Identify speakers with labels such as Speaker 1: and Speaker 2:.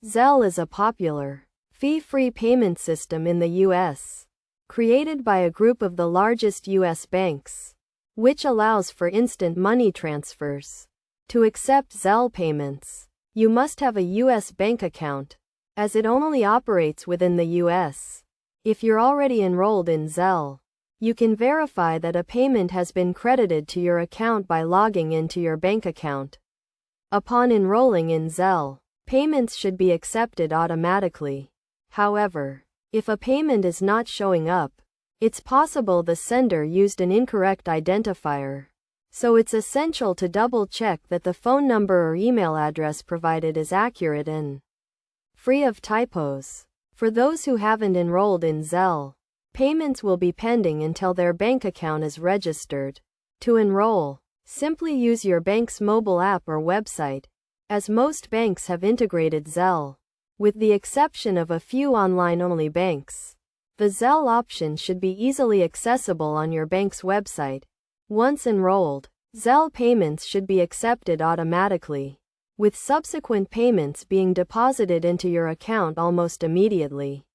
Speaker 1: Zelle is a popular, fee-free payment system in the U.S., created by a group of the largest U.S. banks, which allows for instant money transfers. To accept Zelle payments, you must have a U.S. bank account, as it only operates within the U.S. If you're already enrolled in Zelle, you can verify that a payment has been credited to your account by logging into your bank account. Upon enrolling in Zelle, payments should be accepted automatically. However, if a payment is not showing up, it's possible the sender used an incorrect identifier. So it's essential to double-check that the phone number or email address provided is accurate and free of typos. For those who haven't enrolled in Zelle, payments will be pending until their bank account is registered. To enroll, simply use your bank's mobile app or website, as most banks have integrated Zelle, with the exception of a few online-only banks. The Zelle option should be easily accessible on your bank's website. Once enrolled, Zelle payments should be accepted automatically, with subsequent payments being deposited into your account almost immediately.